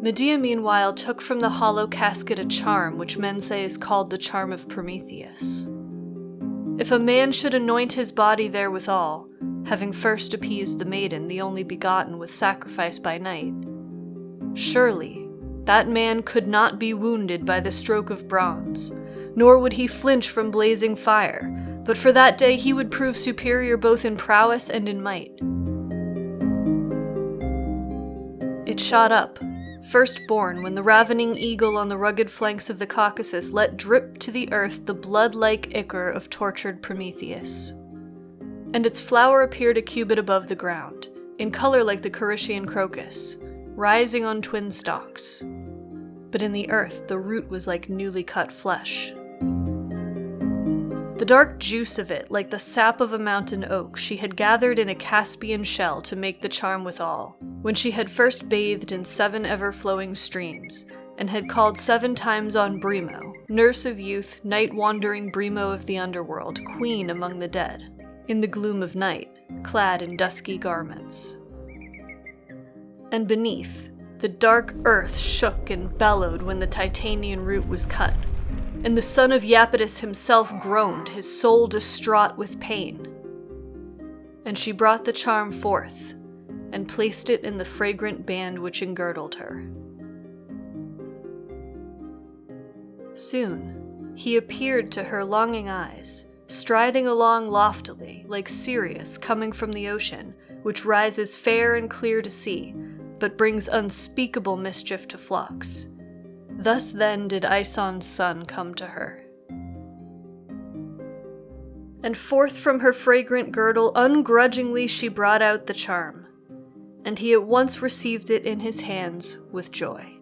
Medea, meanwhile, took from the hollow casket a charm which men say is called the Charm of Prometheus. If a man should anoint his body therewithal, having first appeased the maiden, the only begotten, with sacrifice by night, surely that man could not be wounded by the stroke of bronze, nor would he flinch from blazing fire, but for that day he would prove superior both in prowess and in might. It shot up, firstborn, when the ravening eagle on the rugged flanks of the Caucasus let drip to the earth the blood-like ichor of tortured Prometheus. And its flower appeared a cubit above the ground, in color like the Carishian crocus, rising on twin stalks. But in the earth the root was like newly cut flesh. The dark juice of it, like the sap of a mountain oak, she had gathered in a Caspian shell to make the charm withal, when she had first bathed in 7 ever-flowing streams, and had called 7 times on Brimo, nurse of youth, night-wandering Brimo of the underworld, queen among the dead, in the gloom of night, clad in dusky garments. And beneath, the dark earth shook and bellowed when the Titanian root was cut, and the son of Iapetus himself groaned, his soul distraught with pain. And she brought the charm forth, and placed it in the fragrant band which engirdled her. Soon he appeared to her longing eyes, striding along loftily, like Sirius coming from the ocean, which rises fair and clear to see, but brings unspeakable mischief to flocks. Thus then did Aeson's son come to her. And forth from her fragrant girdle ungrudgingly she brought out the charm, and he at once received it in his hands with joy.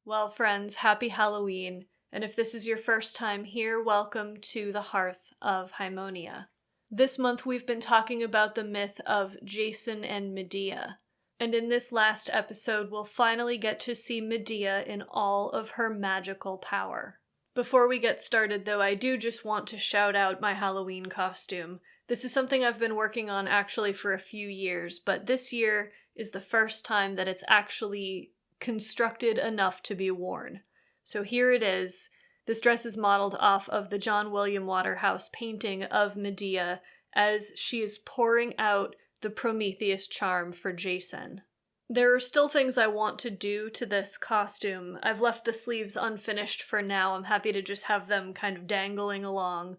Well, friends, happy Halloween, and if this is your first time here, welcome to the Hearth of Haemonia. This month we've been talking about the myth of Jason and Medea, and in this last episode we'll finally get to see Medea in all of her magical power. Before we get started though, I do just want to shout out my Halloween costume. This is something I've been working on actually for a few years, but this year is the first time that it's actually constructed enough to be worn. So here it is. This dress is modeled off of the John William Waterhouse painting of Medea as she is pouring out the Prometheus Charm for Jason. There are still things I want to do to this costume. I've left the sleeves unfinished for now. I'm happy to just have them kind of dangling along.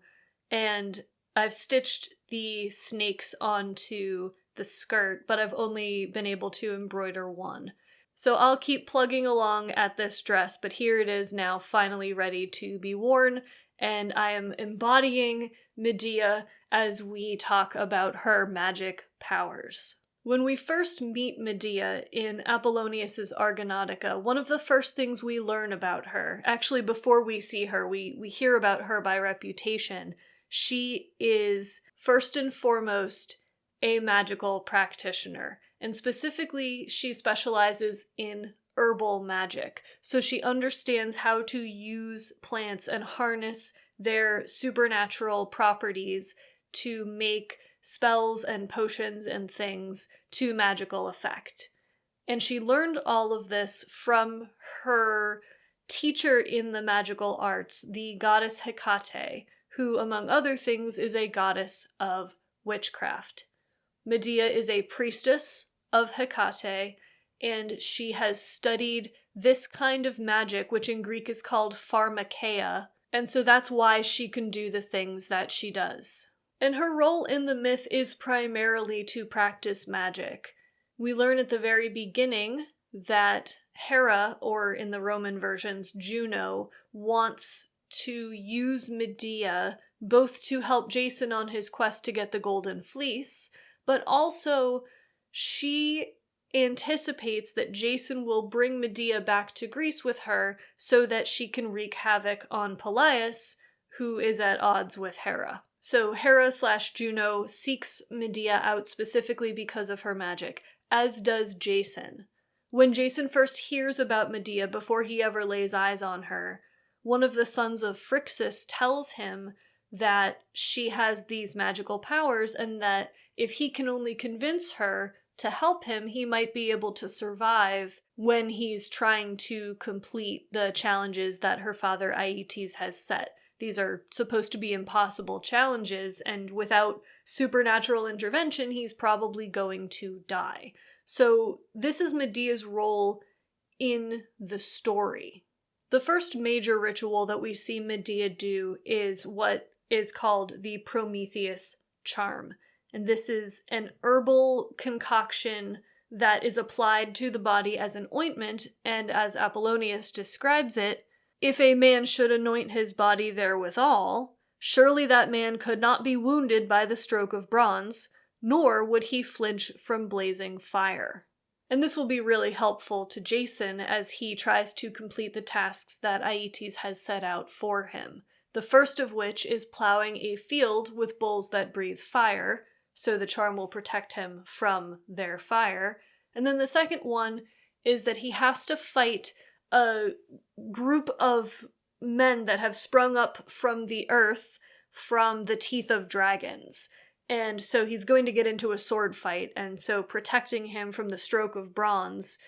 And I've stitched the snakes onto the skirt, but I've only been able to embroider one. So I'll keep plugging along at this dress, but here it is now finally ready to be worn, and I am embodying Medea as we talk about her magic powers. When we first meet Medea in Apollonius's Argonautica, one of the first things we learn about her, actually before we see her, we hear about her by reputation. She is, first and foremost, a magical practitioner. And specifically, she specializes in herbal magic. So she understands how to use plants and harness their supernatural properties to make spells and potions and things to magical effect. And she learned all of this from her teacher in the magical arts, the goddess Hecate, who, among other things, is a goddess of witchcraft. Medea is a priestess of Hecate, and she has studied this kind of magic, which in Greek is called pharmakeia, and so that's why she can do the things that she does. And her role in the myth is primarily to practice magic. We learn at the very beginning that Hera, or in the Roman versions, Juno, wants to use Medea both to help Jason on his quest to get the Golden Fleece, but also she anticipates that Jason will bring Medea back to Greece with her so that she can wreak havoc on Pelias, who is at odds with Hera. So Hera/Juno seeks Medea out specifically because of her magic, as does Jason. When Jason first hears about Medea before he ever lays eyes on her, one of the sons of Phrixus tells him that she has these magical powers, and that if he can only convince her to help him, he might be able to survive when he's trying to complete the challenges that her father Aeetes has set. These are supposed to be impossible challenges, and without supernatural intervention, he's probably going to die. So this is Medea's role in the story. The first major ritual that we see Medea do is what is called the Prometheus Charm. And this is an herbal concoction that is applied to the body as an ointment, and as Apollonius describes it, if a man should anoint his body therewithal, surely that man could not be wounded by the stroke of bronze, nor would he flinch from blazing fire. And this will be really helpful to Jason as he tries to complete the tasks that Aeetes has set out for him. The first of which is plowing a field with bulls that breathe fire, so the charm will protect him from their fire. And then the second one is that he has to fight a group of men that have sprung up from the earth from the teeth of dragons. And so he's going to get into a sword fight, and so protecting him from the stroke of bronze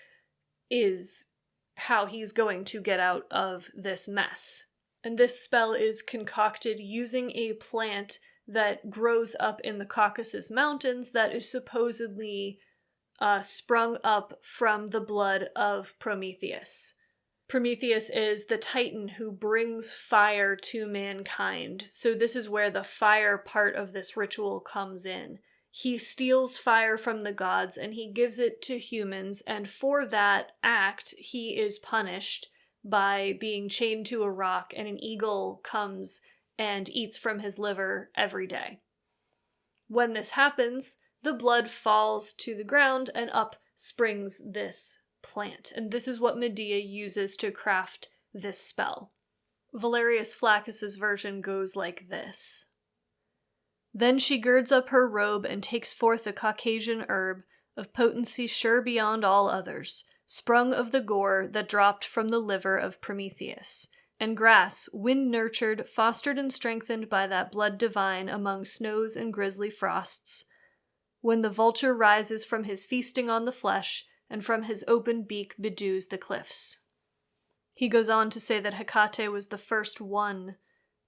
is how he's going to get out of this mess. And this spell is concocted using a plant that grows up in the Caucasus Mountains that is supposedly sprung up from the blood of Prometheus. Prometheus is the Titan who brings fire to mankind, so this is where the fire part of this ritual comes in. He steals fire from the gods and he gives it to humans, and for that act he is punished by being chained to a rock, and an eagle comes and eats from his liver every day. When this happens, the blood falls to the ground and up springs this plant, and this is what Medea uses to craft this spell. Valerius Flaccus's version goes like this. Then she girds up her robe and takes forth a Caucasian herb of potency sure beyond all others, sprung of the gore that dropped from the liver of Prometheus, and grass, wind-nurtured, fostered and strengthened by that blood divine among snows and grisly frosts, when the vulture rises from his feasting on the flesh, and from his open beak bedews the cliffs. He goes on to say that Hecate was the first one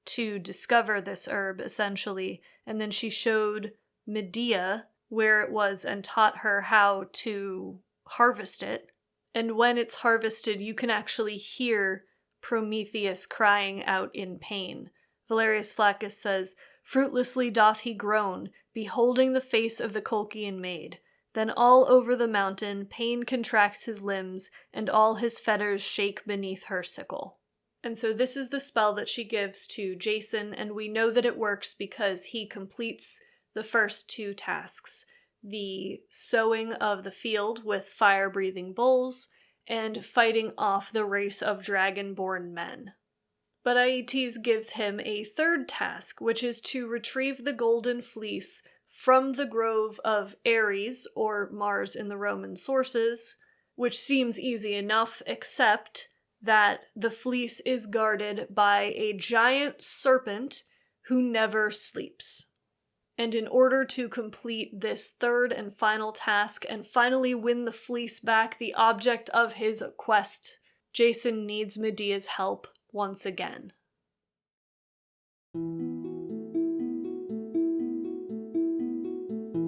to discover this herb, essentially, and then she showed Medea where it was and taught her how to harvest it. And when it's harvested, you can actually hear Prometheus crying out in pain. Valerius Flaccus says, "Fruitlessly doth he groan, beholding the face of the Colchian maid. Then all over the mountain pain contracts his limbs, and all his fetters shake beneath her sickle." And so this is the spell that she gives to Jason, and we know that it works because he completes the first two tasks, the sowing of the field with fire-breathing bulls, and fighting off the race of dragon-born men. But Aeetes gives him a third task, which is to retrieve the golden fleece from the grove of Ares, or Mars in the Roman sources, which seems easy enough, except that the fleece is guarded by a giant serpent who never sleeps. And in order to complete this third and final task and finally win the fleece back, the object of his quest, Jason needs Medea's help once again.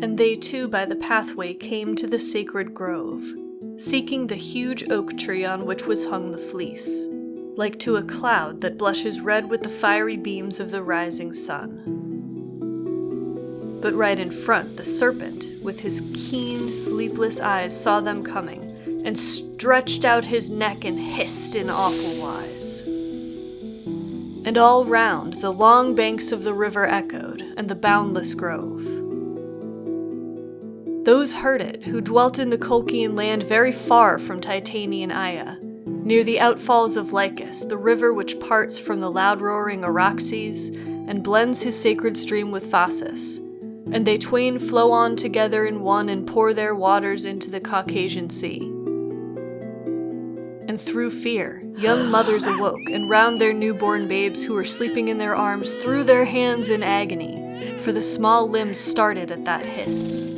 And they too by the pathway came to the sacred grove, seeking the huge oak tree on which was hung the fleece, like to a cloud that blushes red with the fiery beams of the rising sun. But right in front, the serpent, with his keen, sleepless eyes, saw them coming, and stretched out his neck and hissed in awful wise. And all round, the long banks of the river echoed, and the boundless grove. Those heard it, who dwelt in the Colchian land very far from Titanian Aia, near the outfalls of Lycus, the river which parts from the loud-roaring Araxes, and blends his sacred stream with Phasis, and they twain flow on together in one and pour their waters into the Caucasian Sea. And through fear, young mothers awoke, and round their newborn babes who were sleeping in their arms threw their hands in agony, for the small limbs started at that hiss.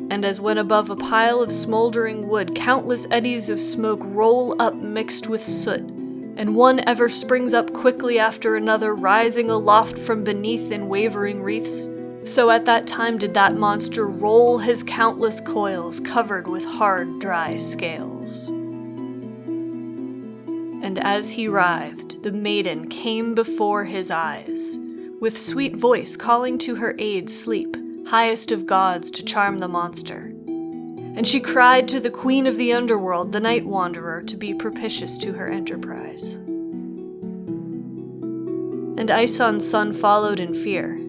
And as when above a pile of smoldering wood countless eddies of smoke roll up mixed with soot, and one ever springs up quickly after another, rising aloft from beneath in wavering wreaths, so at that time did that monster roll his countless coils, covered with hard, dry scales. And as he writhed, the maiden came before his eyes, with sweet voice calling to her aid Sleep, highest of gods, to charm the monster. And she cried to the queen of the underworld, the night wanderer, to be propitious to her enterprise. And Aeson's son followed in fear,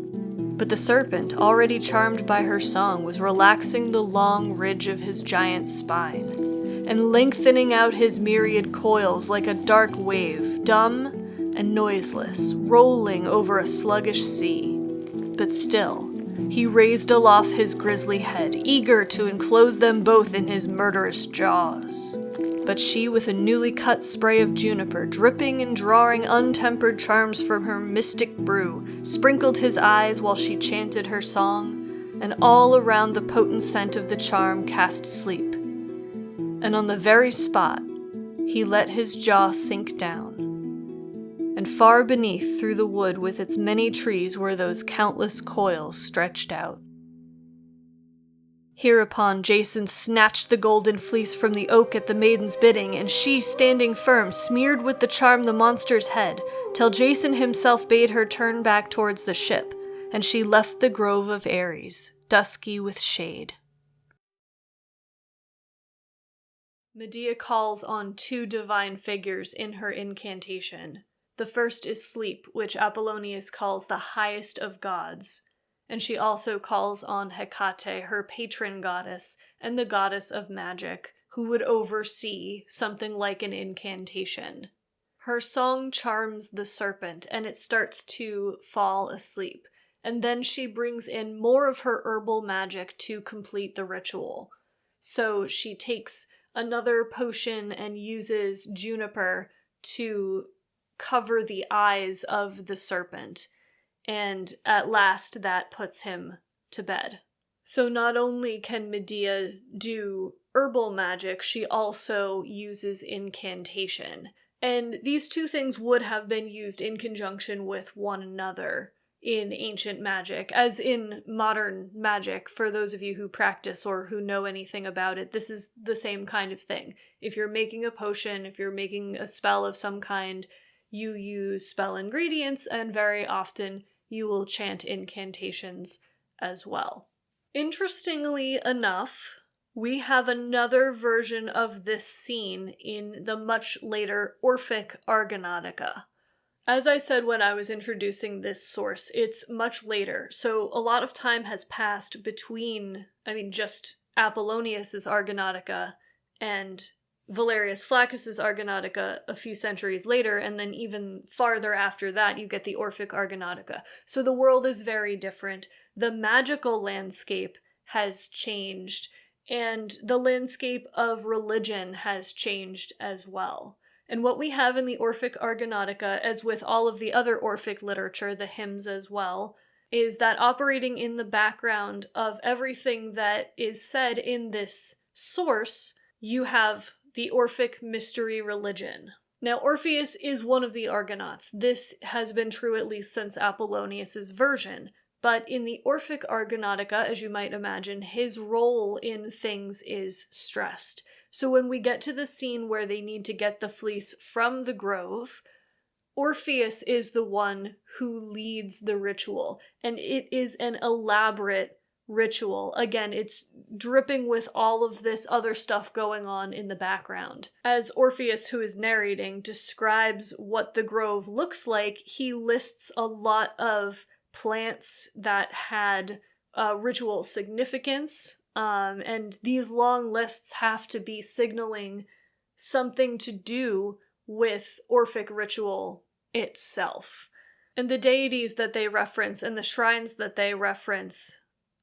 but the serpent, already charmed by her song, was relaxing the long ridge of his giant spine, and lengthening out his myriad coils like a dark wave, dumb and noiseless, rolling over a sluggish sea. But still, he raised aloft his grisly head, eager to enclose them both in his murderous jaws. But she, with a newly cut spray of juniper, dripping and drawing untempered charms from her mystic brew, sprinkled his eyes while she chanted her song, and all around the potent scent of the charm cast sleep. And on the very spot, he let his jaw sink down. And far beneath, through the wood with its many trees, were those countless coils stretched out. Hereupon Jason snatched the golden fleece from the oak at the maiden's bidding, and she, standing firm, smeared with the charm the monster's head, till Jason himself bade her turn back towards the ship, and she left the grove of Ares, dusky with shade. Medea calls on two divine figures in her incantation. The first is Sleep, which Apollonius calls the highest of gods, and she also calls on Hecate, her patron goddess, and the goddess of magic, who would oversee something like an incantation. Her song charms the serpent, and it starts to fall asleep, and then she brings in more of her herbal magic to complete the ritual. So she takes another potion and uses juniper to cover the eyes of the serpent, and at last that puts him to bed. So not only can Medea do herbal magic, she also uses incantation. And these two things would have been used in conjunction with one another in ancient magic, as in modern magic. For those of you who practice or who know anything about it, this is the same kind of thing. If you're making a potion, if you're making a spell of some kind, you use spell ingredients, and very often you will chant incantations as well. Interestingly enough, we have another version of this scene in the much later Orphic Argonautica. As I said when I was introducing this source, it's much later, so a lot of time has passed between, just Apollonius's Argonautica and Valerius Flaccus's Argonautica a few centuries later, and then even farther after that you get the Orphic Argonautica. So the world is very different. The magical landscape has changed, and the landscape of religion has changed as well. And what we have in the Orphic Argonautica, as with all of the other Orphic literature, the hymns as well, is that operating in the background of everything that is said in this source, you have the Orphic mystery religion. Now, Orpheus is one of the Argonauts. This has been true at least since Apollonius's version. But in the Orphic Argonautica, as you might imagine, his role in things is stressed. So when we get to the scene where they need to get the fleece from the grove, Orpheus is the one who leads the ritual, and it is an elaborate ritual. Again, it's dripping with all of this other stuff going on in the background. As Orpheus, who is narrating, describes what the grove looks like, he lists a lot of plants that had ritual significance, and these long lists have to be signaling something to do with Orphic ritual itself. And the deities that they reference and the shrines that they reference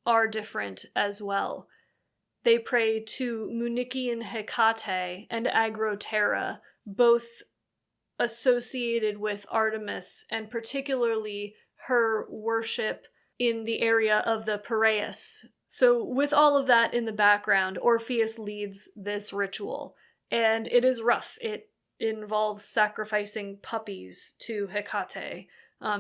are different as well. they pray to Munician Hecate and Agroterra, both associated with Artemis, and particularly her worship in the area of the Piraeus. So with all of that in the background, Orpheus leads this ritual, and it is rough. It involves sacrificing puppies to Hecate,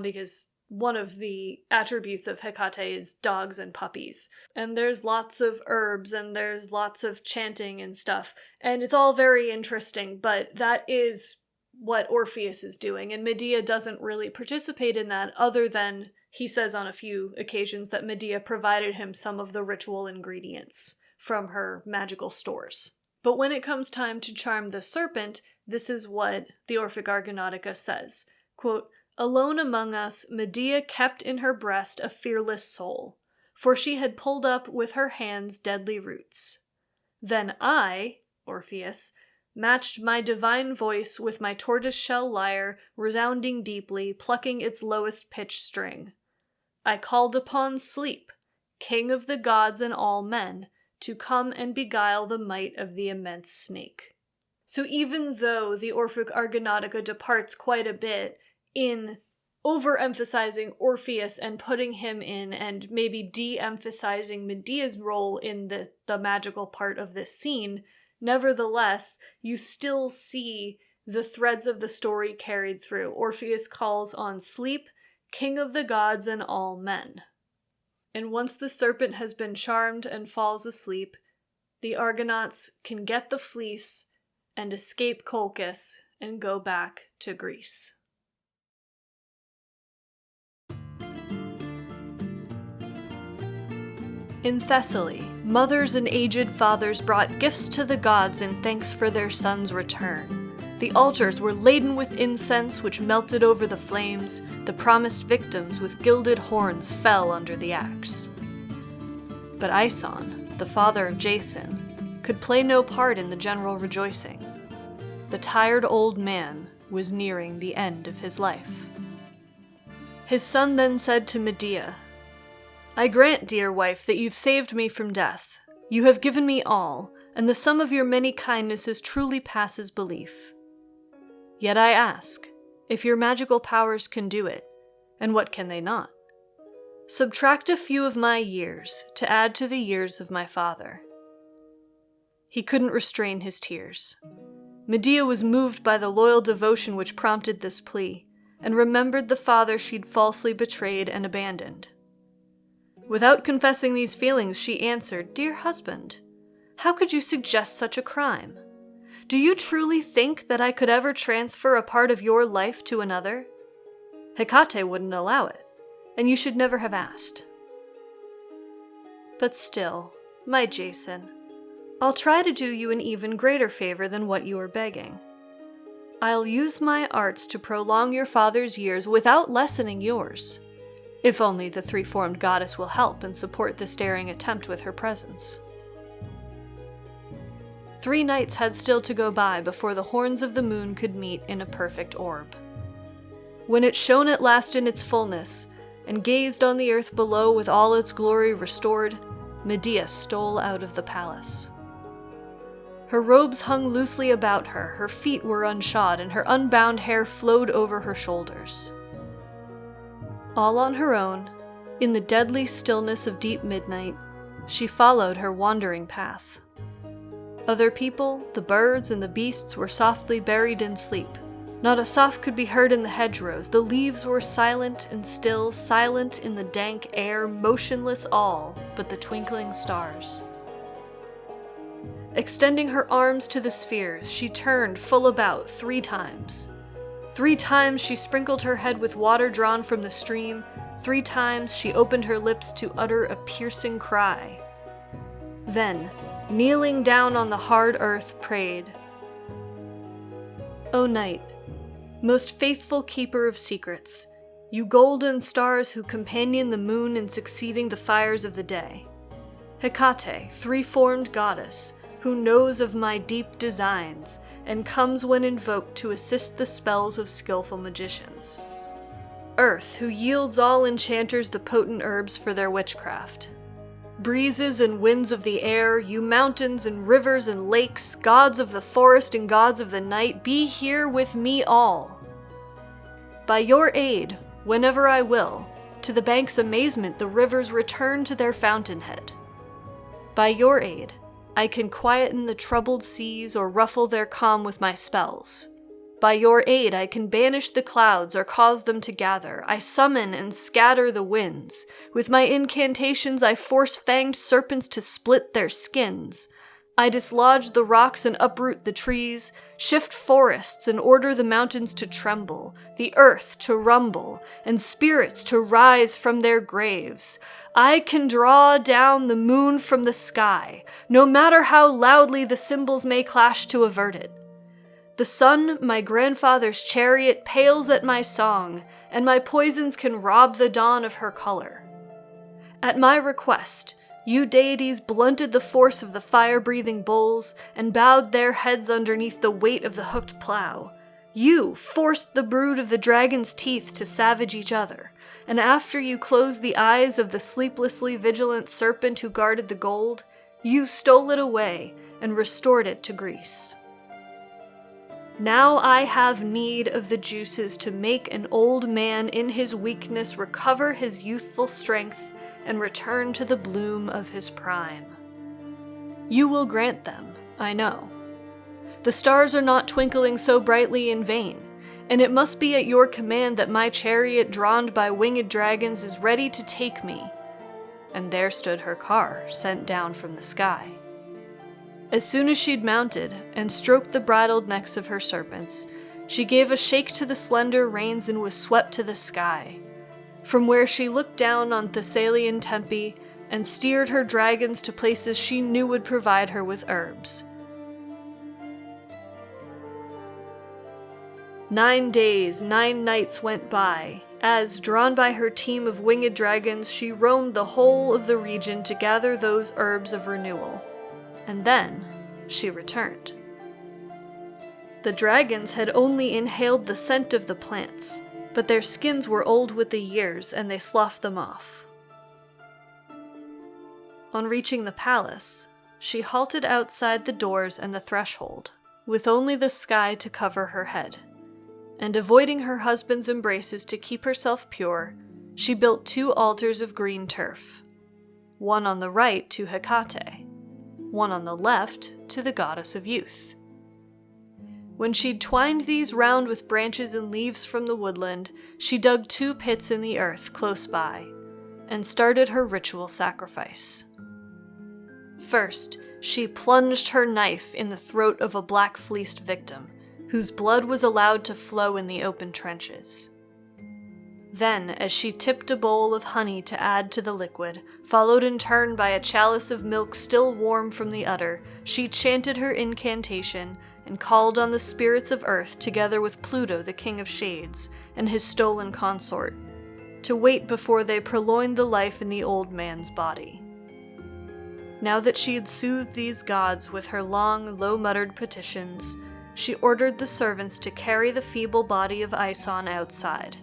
because one of the attributes of Hecate is dogs and puppies. And there's lots of herbs and there's lots of chanting and stuff. And it's all very interesting, but that is what Orpheus is doing. And Medea doesn't really participate in that, other than he says on a few occasions that Medea provided him some of the ritual ingredients from her magical stores. But when it comes time to charm the serpent, this is what the Orphic Argonautica says. Quote, "Alone among us, Medea kept in her breast a fearless soul, for she had pulled up with her hands deadly roots. Then I, Orpheus, matched my divine voice with my tortoise-shell lyre, resounding deeply, plucking its lowest pitch string. I called upon Sleep, king of the gods and all men, to come and beguile the might of the immense snake." So even though the Orphic Argonautica departs quite a bit in overemphasizing Orpheus and putting him in, and maybe de-emphasizing Medea's role in the magical part of this scene, nevertheless, you still see the threads of the story carried through. Orpheus calls on Sleep, king of the gods and all men. And once the serpent has been charmed and falls asleep, the Argonauts can get the fleece and escape Colchis and go back to Greece. In Thessaly, mothers and aged fathers brought gifts to the gods in thanks for their son's return. The altars were laden with incense which melted over the flames. The promised victims with gilded horns fell under the axe. But Aeson, the father of Jason, could play no part in the general rejoicing. The tired old man was nearing the end of his life. His son then said to Medea, "I grant, dear wife, that you've saved me from death. You have given me all, and the sum of your many kindnesses truly passes belief. Yet I ask, if your magical powers can do it, and what can they not? Subtract a few of my years to add to the years of my father." He couldn't restrain his tears. Medea was moved by the loyal devotion which prompted this plea, and remembered the father she'd falsely betrayed and abandoned. Without confessing these feelings, she answered, "Dear husband, how could you suggest such a crime? Do you truly think that I could ever transfer a part of your life to another? Hecate wouldn't allow it, and you should never have asked. But still, my Jason, I'll try to do you an even greater favor than what you are begging. I'll use my arts to prolong your father's years without lessening yours, if only the three-formed goddess will help and support this daring attempt with her presence." 3 nights had still to go by before the horns of the moon could meet in a perfect orb. When it shone at last in its fullness, and gazed on the earth below with all its glory restored, Medea stole out of the palace. Her robes hung loosely about her, her feet were unshod, and her unbound hair flowed over her shoulders. All on her own, in the deadly stillness of deep midnight, she followed her wandering path. Other people, the birds and the beasts, were softly buried in sleep. Not a sough could be heard in the hedgerows. The leaves were silent and still, silent in the dank air, motionless all but the twinkling stars. Extending her arms to the spheres, she turned full about 3 times. 3 times she sprinkled her head with water drawn from the stream. 3 times she opened her lips to utter a piercing cry. Then, kneeling down on the hard earth, prayed, "O night, most faithful keeper of secrets, you golden stars who companion the moon in succeeding the fires of the day. Hecate, 3-formed goddess, who knows of my deep designs, and comes when invoked to assist the spells of skillful magicians. Earth, who yields all enchanters the potent herbs for their witchcraft. Breezes and winds of the air, you mountains and rivers and lakes, gods of the forest and gods of the night, be here with me all. By your aid, whenever I will, to the bank's amazement the rivers return to their fountainhead. By your aid, I can quieten the troubled seas or ruffle their calm with my spells. By your aid I can banish the clouds or cause them to gather. I summon and scatter the winds. With my incantations I force fanged serpents to split their skins. I dislodge the rocks and uproot the trees, shift forests and order the mountains to tremble, the earth to rumble, and spirits to rise from their graves. I can draw down the moon from the sky, no matter how loudly the cymbals may clash to avert it. The sun, my grandfather's chariot, pales at my song, and my poisons can rob the dawn of her color. At my request, you deities blunted the force of the fire-breathing bulls and bowed their heads underneath the weight of the hooked plow. You forced the brood of the dragon's teeth to savage each other, and after you closed the eyes of the sleeplessly vigilant serpent who guarded the gold, you stole it away and restored it to Greece. Now I have need of the juices to make an old man in his weakness recover his youthful strength and return to the bloom of his prime. You will grant them, I know. The stars are not twinkling so brightly in vain, and it must be at your command that my chariot drawn by winged dragons is ready to take me. And there stood her car, sent down from the sky. As soon as she'd mounted and stroked the bridled necks of her serpents, she gave a shake to the slender reins and was swept to the sky, from where she looked down on Thessalian Tempe and steered her dragons to places she knew would provide her with herbs. 9 days, 9 nights went by, as, drawn by her team of winged dragons, she roamed the whole of the region to gather those herbs of renewal. And then she returned. The dragons had only inhaled the scent of the plants, but their skins were old with the years and they sloughed them off. On reaching the palace, she halted outside the doors and the threshold, with only the sky to cover her head, and avoiding her husband's embraces to keep herself pure, she built 2 altars of green turf, one on the right to Hecate, one on the left to the goddess of youth. When she'd twined these round with branches and leaves from the woodland, she dug 2 pits in the earth close by, and started her ritual sacrifice. First, she plunged her knife in the throat of a black-fleeced victim, whose blood was allowed to flow in the open trenches. Then, as she tipped a bowl of honey to add to the liquid, followed in turn by a chalice of milk still warm from the udder, she chanted her incantation and called on the spirits of earth together with Pluto, the king of shades, and his stolen consort, to wait before they purloined the life in the old man's body. Now that she had soothed these gods with her long, low-muttered petitions, she ordered the servants to carry the feeble body of Aeson outside.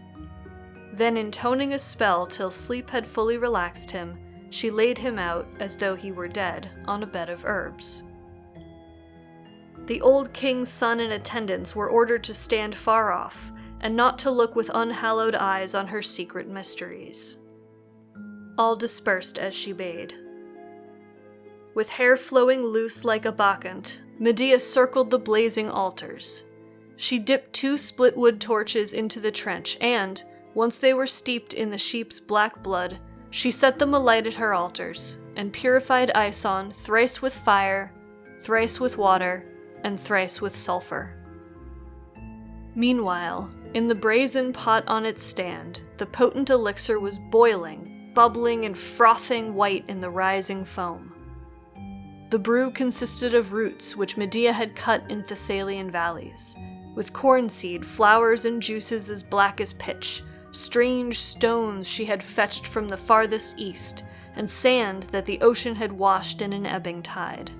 Then, intoning a spell till sleep had fully relaxed him, she laid him out, as though he were dead, on a bed of herbs. The old king's son and attendants were ordered to stand far off, and not to look with unhallowed eyes on her secret mysteries. All dispersed as she bade. With hair flowing loose like a bacchant, Medea circled the blazing altars. She dipped 2 split-wood torches into the trench, and, once they were steeped in the sheep's black blood, she set them alight at her altars, and purified Aeson thrice with fire, thrice with water, and thrice with sulfur. Meanwhile, in the brazen pot on its stand, the potent elixir was boiling, bubbling and frothing white in the rising foam. The brew consisted of roots which Medea had cut in Thessalian valleys, with corn seed, flowers, and juices as black as pitch, strange stones she had fetched from the farthest east, and sand that the ocean had washed in an ebbing tide.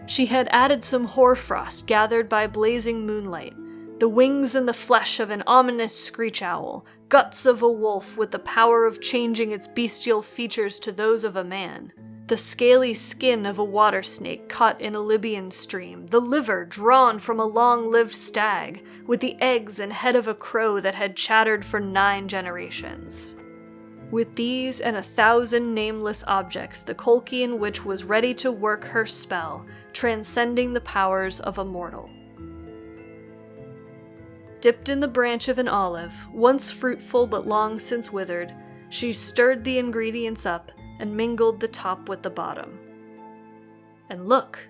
She had added some hoarfrost gathered by blazing moonlight, The wings and the flesh of an ominous screech owl, guts of a wolf with the power of changing its bestial features to those of a man, the scaly skin of a water snake caught in a Libyan stream, the liver drawn from a long-lived stag, with the eggs and head of a crow that had chattered for 9 generations. With these and 1,000 nameless objects, the Colchian witch was ready to work her spell, transcending the powers of a mortal. Dipped in the branch of an olive, once fruitful but long since withered, she stirred the ingredients up and mingled the top with the bottom. And look!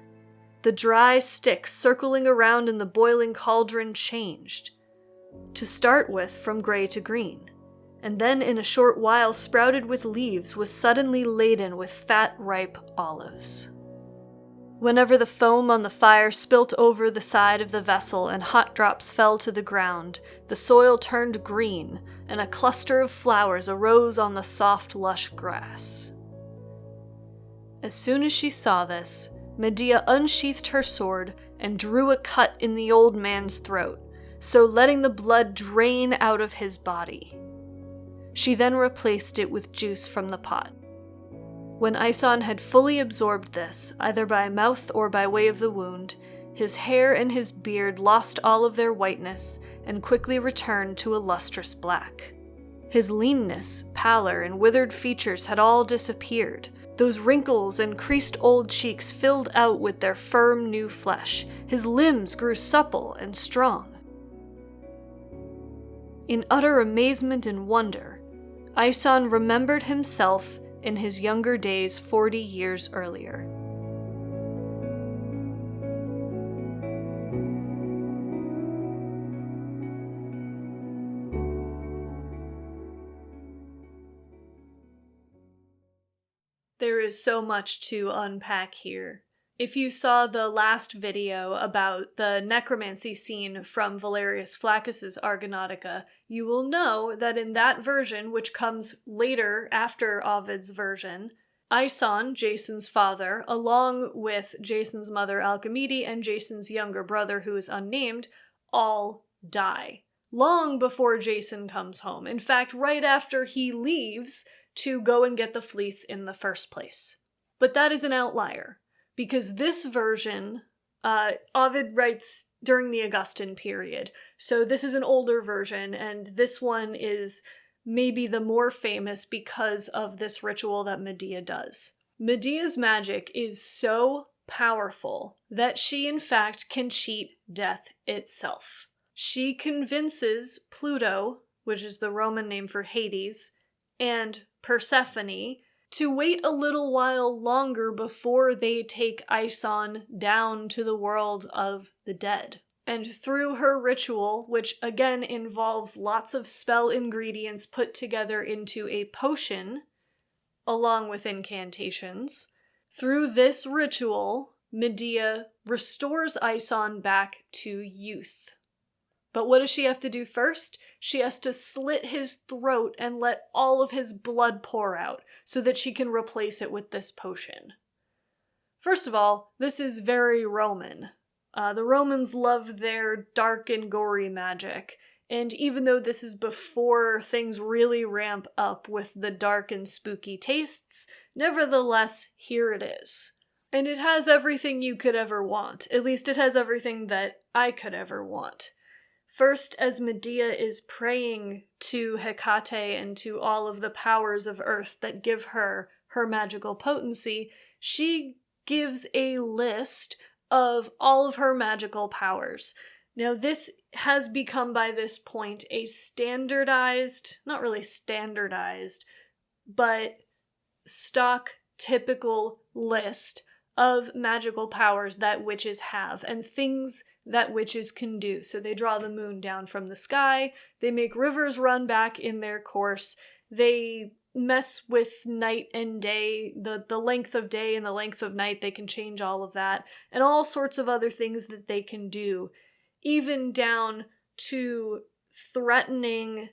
The dry sticks circling around in the boiling cauldron changed. To start with, from gray to green, and then in a short while sprouted with leaves, was suddenly laden with fat, ripe olives. Whenever the foam on the fire spilt over the side of the vessel and hot drops fell to the ground, the soil turned green, and a cluster of flowers arose on the soft, lush grass. As soon as she saw this, Medea unsheathed her sword and drew a cut in the old man's throat, so letting the blood drain out of his body. She then replaced it with juice from the pot. When Aeson had fully absorbed this, either by mouth or by way of the wound, his hair and his beard lost all of their whiteness and quickly returned to a lustrous black. His leanness, pallor, and withered features had all disappeared. Those wrinkles and creased old cheeks filled out with their firm new flesh. His limbs grew supple and strong. In utter amazement and wonder, Aeson remembered himself in his younger days 40 years earlier. There is so much to unpack here. If you saw the last video about the necromancy scene from Valerius Flaccus's Argonautica, you will know that in that version, which comes later after Ovid's version, Aeson, Jason's father, along with Jason's mother Alcimede and Jason's younger brother, who is unnamed, all die. Long before Jason comes home. In fact, right after he leaves to go and get the fleece in the first place. But that is an outlier. Because this version, Ovid writes during the Augustan period, so this is an older version, and this one is maybe the more famous because of this ritual that Medea does. Medea's magic is so powerful that she in fact can cheat death itself. She convinces Pluto, which is the Roman name for Hades, and Persephone to wait a little while longer before they take Aeson down to the world of the dead. And through her ritual, which again involves lots of spell ingredients put together into a potion, along with incantations, through this ritual, Medea restores Aeson back to youth. But what does she have to do first? She has to slit his throat and let all of his blood pour out so that she can replace it with this potion. First of all, this is very Roman. The Romans love their dark and gory magic, and even though this is before things really ramp up with the dark and spooky tastes, nevertheless, here it is. And it has everything you could ever want. At least it has everything that I could ever want. First, as Medea is praying to Hecate and to all of the powers of earth that give her her magical potency, she gives a list of all of her magical powers. Now, this has become by this point a standardized, not really standardized, but stock typical list of magical powers that witches have and things that witches can do. So they draw the moon down from the sky, they make rivers run back in their course, they mess with night and day, the length of day and the length of night, they can change all of that, and all sorts of other things that they can do, even down to threatening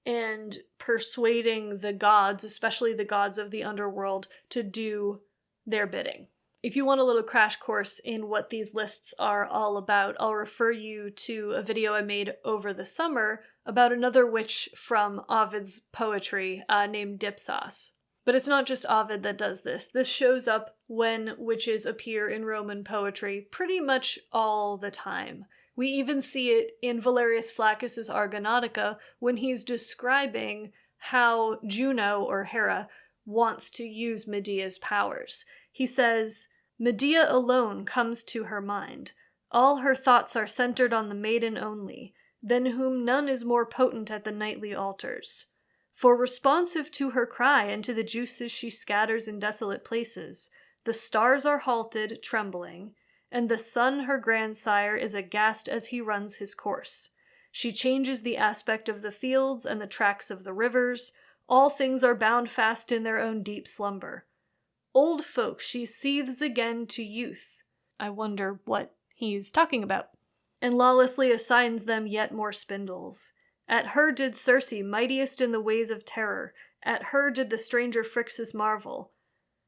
and persuading the gods, especially the gods of the underworld, to do their bidding. If you want a little crash course in what these lists are all about, I'll refer you to a video I made over the summer about another witch from Ovid's poetry named Dipsas. But it's not just Ovid that does this. This shows up when witches appear in Roman poetry pretty much all the time. We even see it in Valerius Flaccus's Argonautica when he's describing how Juno, or Hera, wants to use Medea's powers. He says, "Medea alone comes to her mind. All her thoughts are centered on the maiden only, than whom none is more potent at the nightly altars. For responsive to her cry and to the juices she scatters in desolate places, the stars are halted, trembling, and the sun, her grandsire, is aghast as he runs his course. She changes the aspect of the fields and the tracks of the rivers. All things are bound fast in their own deep slumber. Old folk she seethes again to youth." I wonder what he's talking about. "And lawlessly assigns them yet more spindles. At her did Circe, mightiest in the ways of terror. At her did the stranger Phrixus marvel."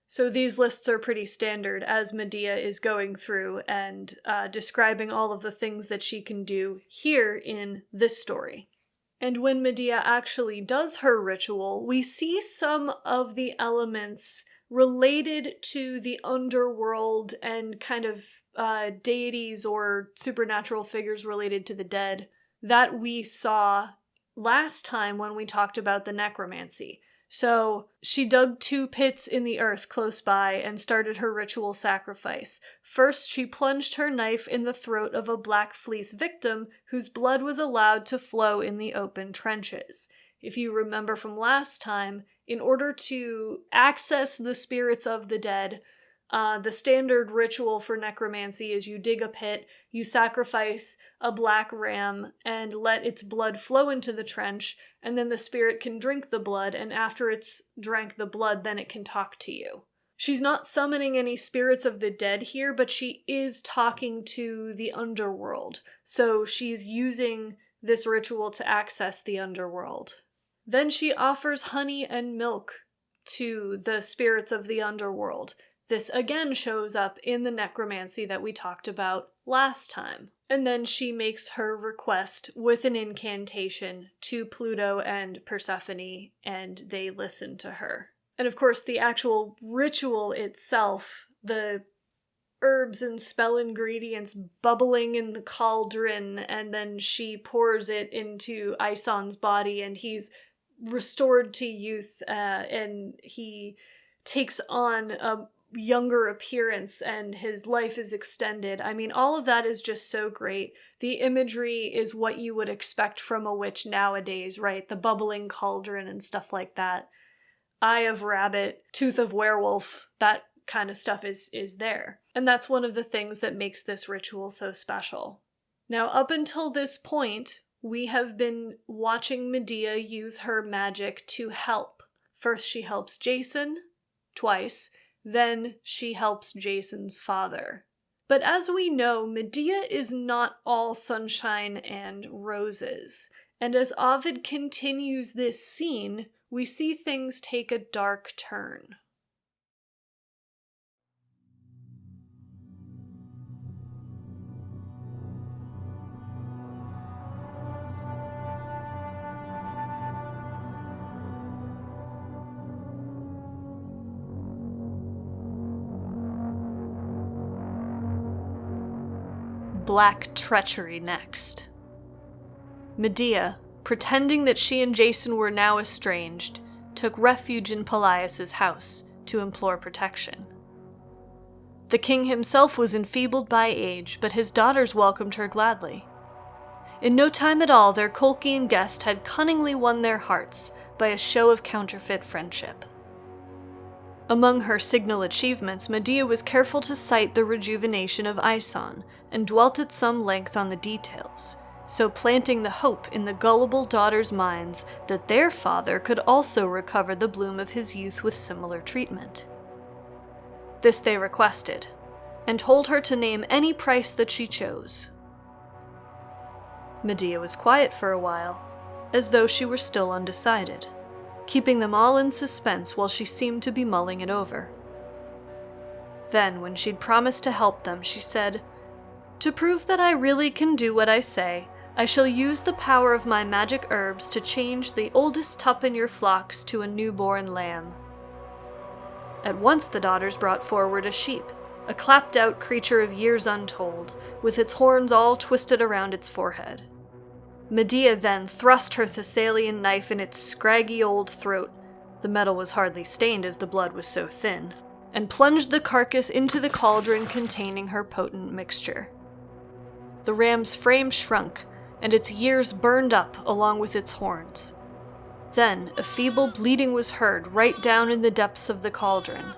So these lists are pretty standard as Medea is going through and describing all of the things that she can do here in this story. And when Medea actually does her ritual, we see some of the elements related to the underworld and kind of deities or supernatural figures related to the dead that we saw last time when we talked about the necromancy. So she dug 2 pits in the earth close by and started her ritual sacrifice. First, she plunged her knife in the throat of a black fleece victim whose blood was allowed to flow in the open trenches. If you remember from last time, in order to access the spirits of the dead, the standard ritual for necromancy is you dig a pit, you sacrifice a black ram, and let its blood flow into the trench, and then the spirit can drink the blood, and after it's drank the blood, then it can talk to you. She's not summoning any spirits of the dead here, but she is talking to the underworld, so she's using this ritual to access the underworld. Then she offers honey and milk to the spirits of the underworld. This again shows up in the necromancy that we talked about last time. And then she makes her request with an incantation to Pluto and Persephone, and they listen to her. And of course, the actual ritual itself, the herbs and spell ingredients bubbling in the cauldron, and then she pours it into Aeson's body, and he's restored to youth, and he takes on a younger appearance and his life is extended. I mean, all of that is just so great. The imagery is what you would expect from a witch nowadays, right? The bubbling cauldron and stuff like that. Eye of rabbit, tooth of werewolf, that kind of stuff is there. And that's one of the things that makes this ritual so special. Now, up until this point, we have been watching Medea use her magic to help. First, she helps Jason, twice. Then she helps Jason's father. But as we know, Medea is not all sunshine and roses. And as Ovid continues this scene, we see things take a dark turn. Black treachery next. Medea, pretending that she and Jason were now estranged, took refuge in Pelias' house to implore protection. The king himself was enfeebled by age, but his daughters welcomed her gladly. In no time at all, their Colchian guest had cunningly won their hearts by a show of counterfeit friendship. Among her signal achievements, Medea was careful to cite the rejuvenation of Aeson, and dwelt at some length on the details, so planting the hope in the gullible daughters' minds that their father could also recover the bloom of his youth with similar treatment. This they requested, and told her to name any price that she chose. Medea was quiet for a while, as though she were still undecided, keeping them all in suspense while she seemed to be mulling it over. Then, when she'd promised to help them, she said, "To prove that I really can do what I say, I shall use the power of my magic herbs to change the oldest tup in your flocks to a newborn lamb." At once the daughters brought forward a sheep, a clapped-out creature of years untold, with its horns all twisted around its forehead. Medea then thrust her Thessalian knife in its scraggy old throat — the metal was hardly stained as the blood was so thin — and plunged the carcass into the cauldron containing her potent mixture. The ram's frame shrunk, and its ears burned up along with its horns. Then a feeble bleating was heard right down in the depths of the cauldron,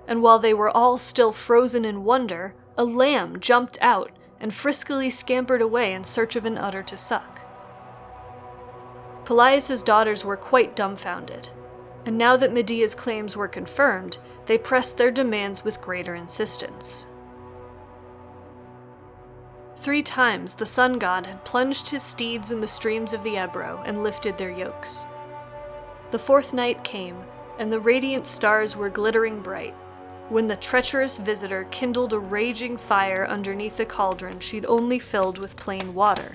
and while they were all still frozen in wonder, a lamb jumped out and friskily scampered away in search of an udder to suck. Pelias' daughters were quite dumbfounded, and now that Medea's claims were confirmed, they pressed their demands with greater insistence. 3 times the sun god had plunged his steeds in the streams of the Ebro and lifted their yokes. The 4th night came, and the radiant stars were glittering bright, when the treacherous visitor kindled a raging fire underneath the cauldron she'd only filled with plain water,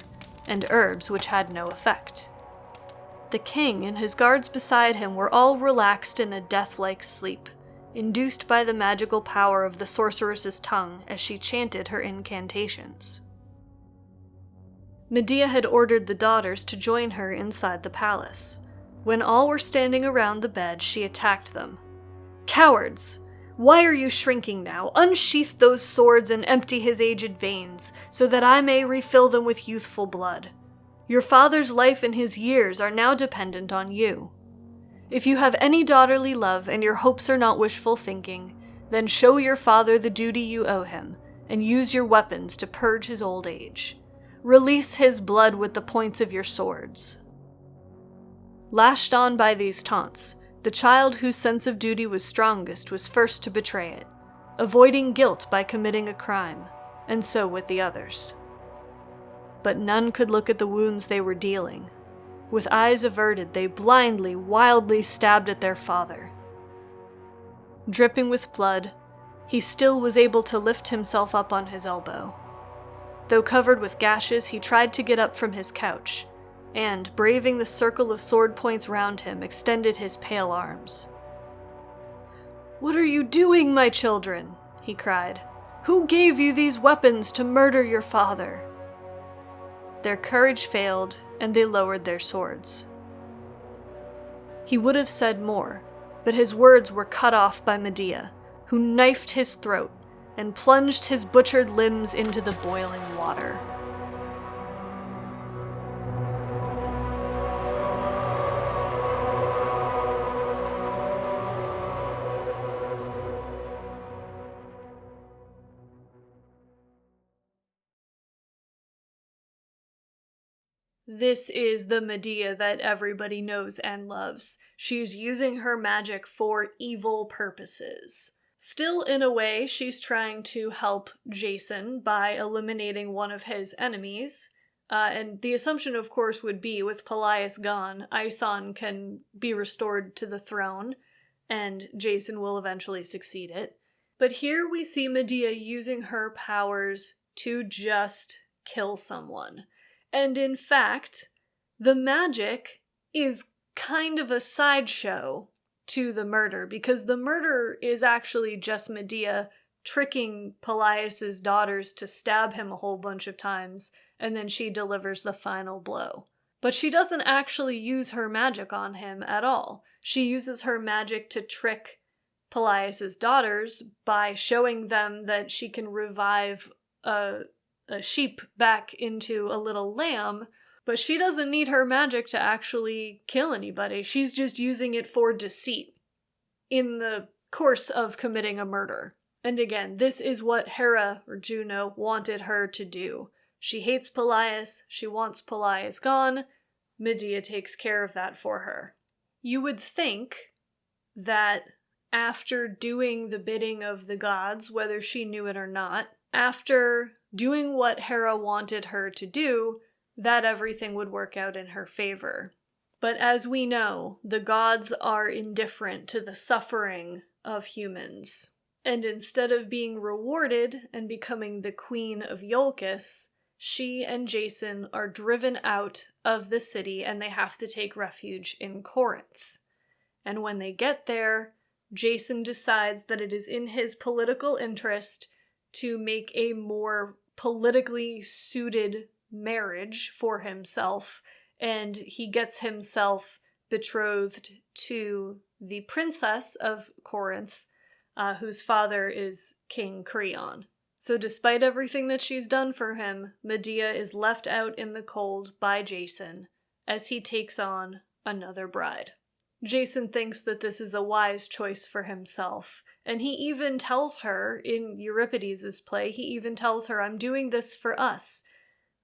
and herbs which had no effect. The king and his guards beside him were all relaxed in a death-like sleep, induced by the magical power of the sorceress's tongue as she chanted her incantations. Medea had ordered the daughters to join her inside the palace. When all were standing around the bed, she attacked them. "Cowards! Why are you shrinking now? Unsheath those swords and empty his aged veins, so that I may refill them with youthful blood. Your father's life and his years are now dependent on you. If you have any daughterly love and your hopes are not wishful thinking, then show your father the duty you owe him, and use your weapons to purge his old age. Release his blood with the points of your swords." Lashed on by these taunts, the child whose sense of duty was strongest was first to betray it, avoiding guilt by committing a crime, and so with the others. But none could look at the wounds they were dealing. With eyes averted, they blindly, wildly stabbed at their father. Dripping with blood, he still was able to lift himself up on his elbow. Though covered with gashes, he tried to get up from his couch, and, braving the circle of sword points round him, extended his pale arms. "What are you doing, my children?" he cried. "Who gave you these weapons to murder your father?" Their courage failed, and they lowered their swords. He would have said more, but his words were cut off by Medea, who knifed his throat and plunged his butchered limbs into the boiling water. This is the Medea that everybody knows and loves. She's using her magic for evil purposes. Still, in a way, she's trying to help Jason by eliminating one of his enemies. And the assumption, of course, would be, with Pelias gone, Aeson can be restored to the throne, and Jason will eventually succeed it. But here we see Medea using her powers to just kill someone. And in fact, the magic is kind of a sideshow to the murder, because the murder is actually just Medea tricking Pelias' daughters to stab him a whole bunch of times, and then she delivers the final blow. But she doesn't actually use her magic on him at all. She uses her magic to trick Pelias' daughters by showing them that she can revive a sheep back into a little lamb, but she doesn't need her magic to actually kill anybody. She's just using it for deceit in the course of committing a murder. And again, this is what Hera, or Juno, wanted her to do. She hates Pelias, she wants Pelias gone. Medea takes care of that for her. You would think that after doing the bidding of the gods, whether she knew it or not, after doing what Hera wanted her to do, that everything would work out in her favor. But as we know, the gods are indifferent to the suffering of humans. And instead of being rewarded and becoming the queen of Colchis, she and Jason are driven out of the city and they have to take refuge in Corinth. And when they get there, Jason decides that it is in his political interest to make a more politically suited marriage for himself, and he gets himself betrothed to the princess of Corinth, whose father is King Creon. So despite everything that she's done for him, Medea is left out in the cold by Jason as he takes on another bride. Jason thinks that this is a wise choice for himself, and he even tells her, in Euripides' play, he even tells her, "I'm doing this for us.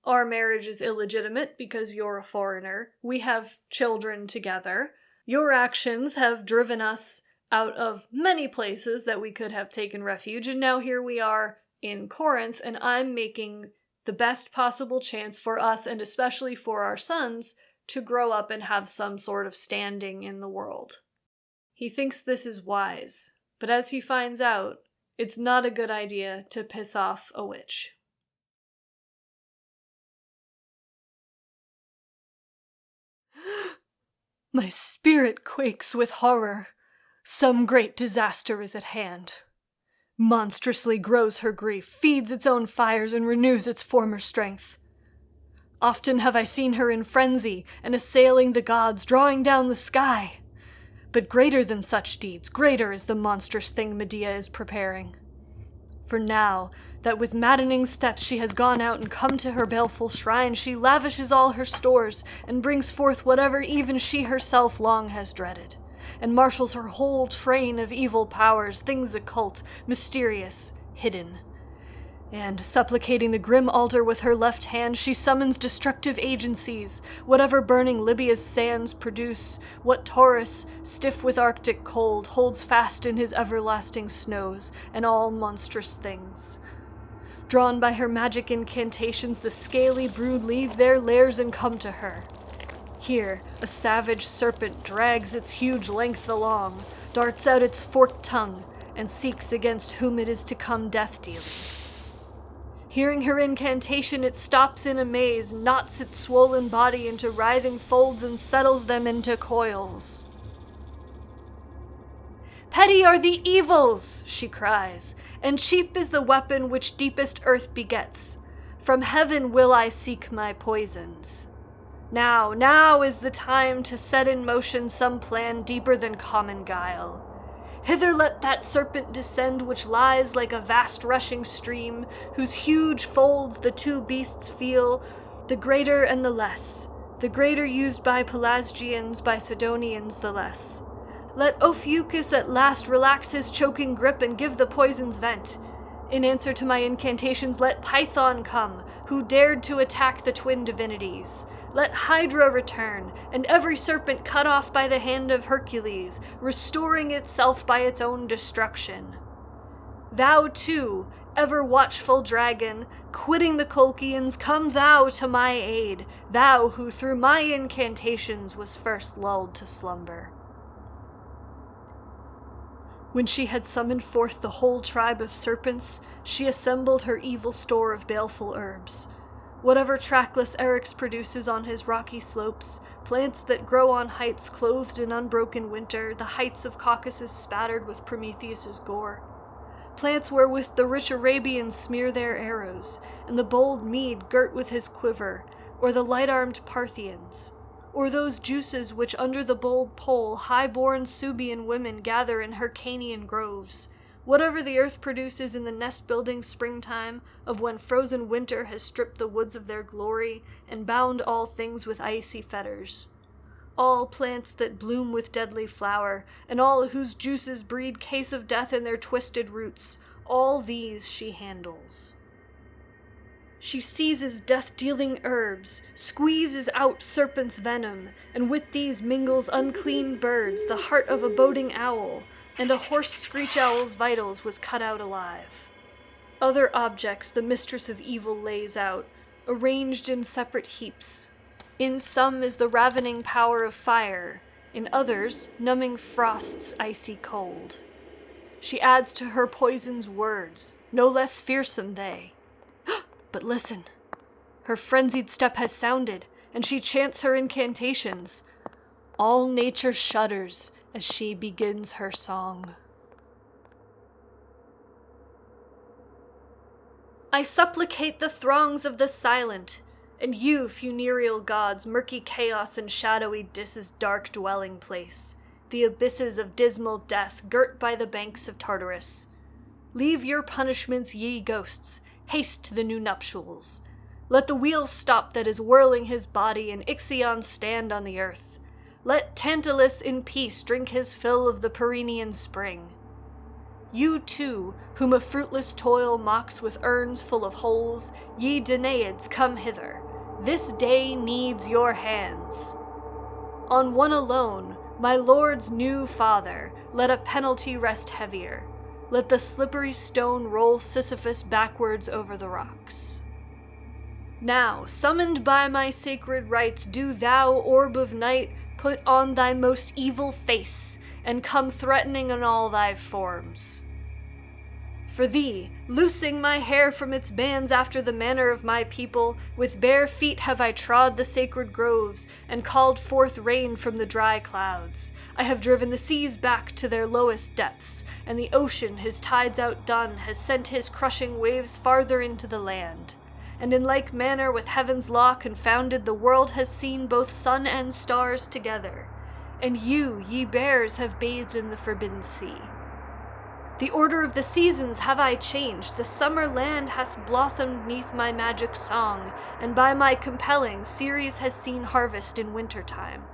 Our marriage is illegitimate because you're a foreigner. We have children together. Your actions have driven us out of many places that we could have taken refuge, and now here we are in Corinth, and I'm making the best possible chance for us, and especially for our sons, to grow up and have some sort of standing in the world." He thinks this is wise, but as he finds out, it's not a good idea to piss off a witch. My spirit quakes with horror. Some great disaster is at hand. Monstrously grows her grief, feeds its own fires, and renews its former strength. Often have I seen her in frenzy, and assailing the gods, drawing down the sky. But greater than such deeds, greater is the monstrous thing Medea is preparing. For now, that with maddening steps she has gone out and come to her baleful shrine, she lavishes all her stores, and brings forth whatever even she herself long has dreaded, and marshals her whole train of evil powers, things occult, mysterious, hidden. And, supplicating the grim altar with her left hand, she summons destructive agencies, whatever burning Libya's sands produce, what Taurus, stiff with arctic cold, holds fast in his everlasting snows, and all monstrous things. Drawn by her magic incantations, the scaly brood leave their lairs and come to her. Here, a savage serpent drags its huge length along, darts out its forked tongue, and seeks against whom it is to come death-dealing. Hearing her incantation, it stops in amaze, knots its swollen body into writhing folds, and settles them into coils. "Petty are the evils," she cries, "and cheap is the weapon which deepest earth begets. From heaven will I seek my poisons. Now is the time to set in motion some plan deeper than common guile. Hither let that serpent descend which lies like a vast rushing stream, whose huge folds the two beasts feel, the greater and the less, the greater used by Pelasgians, by Sidonians the less. Let Ophiuchus at last relax his choking grip and give the poisons vent. In answer to my incantations, let Python come, who dared to attack the twin divinities. Let Hydra return, and every serpent cut off by the hand of Hercules, restoring itself by its own destruction. Thou, too, ever watchful dragon, quitting the Colchians, come thou to my aid, thou who through my incantations was first lulled to slumber." When she had summoned forth the whole tribe of serpents, she assembled her evil store of baleful herbs. Whatever trackless Eryx produces on his rocky slopes, plants that grow on heights clothed in unbroken winter, the heights of Caucasus spattered with Prometheus' gore. Plants wherewith the rich Arabians smear their arrows, and the bold Mede girt with his quiver, or the light-armed Parthians. Or those juices which under the bold pole high-born Subian women gather in Hyrcanian groves. Whatever the earth produces in the nest-building springtime, of when frozen winter has stripped the woods of their glory, and bound all things with icy fetters. All plants that bloom with deadly flower, and all whose juices breed case of death in their twisted roots, all these she handles. She seizes death-dealing herbs, squeezes out serpent's venom, and with these mingles unclean birds, the heart of a boding owl, and a hoarse screech-owl's vitals was cut out alive. Other objects the mistress of evil lays out, arranged in separate heaps. In some is the ravening power of fire, in others numbing frost's icy cold. She adds to her poison's words, no less fearsome they. But listen, her frenzied step has sounded, and she chants her incantations. All nature shudders as she begins her song. I supplicate the throngs of the silent, and you, funereal gods, murky chaos and shadowy Dis's dark dwelling place, the abysses of dismal death girt by the banks of Tartarus. Leave your punishments, ye ghosts, haste to the new nuptials. Let the wheel stop that is whirling his body, and Ixion stand on the earth. Let Tantalus in peace drink his fill of the Perennian spring. You too, whom a fruitless toil mocks with urns full of holes, ye Danaids, come hither. This day needs your hands. On one alone, my lord's new father, let a penalty rest heavier. Let the slippery stone roll Sisyphus backwards over the rocks. Now, summoned by my sacred rites, do thou, orb of night, put on thy most evil face, and come threatening in all thy forms. For thee, loosing my hair from its bands after the manner of my people, with bare feet have I trod the sacred groves, and called forth rain from the dry clouds. I have driven the seas back to their lowest depths, and the ocean, his tides outdone, has sent his crushing waves farther into the land. And in like manner with heaven's law confounded, the world has seen both sun and stars together. And you, ye bears, have bathed in the forbidden sea. The order of the seasons have I changed, the summer land has blossomed neath my magic song, and by my compelling, Ceres has seen harvest in winter time.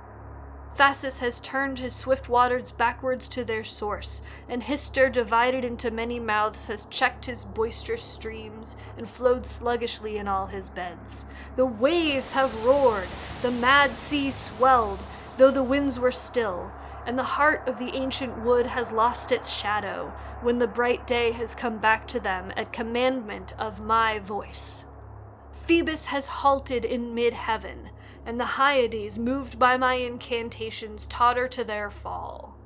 Phasis has turned his swift waters backwards to their source, and Hyster, divided into many mouths, has checked his boisterous streams, and flowed sluggishly in all his beds. The waves have roared, the mad sea swelled, though the winds were still, and the heart of the ancient wood has lost its shadow, when the bright day has come back to them at commandment of my voice. Phoebus has halted in mid-heaven, and the Hyades, moved by my incantations, totter to their fall.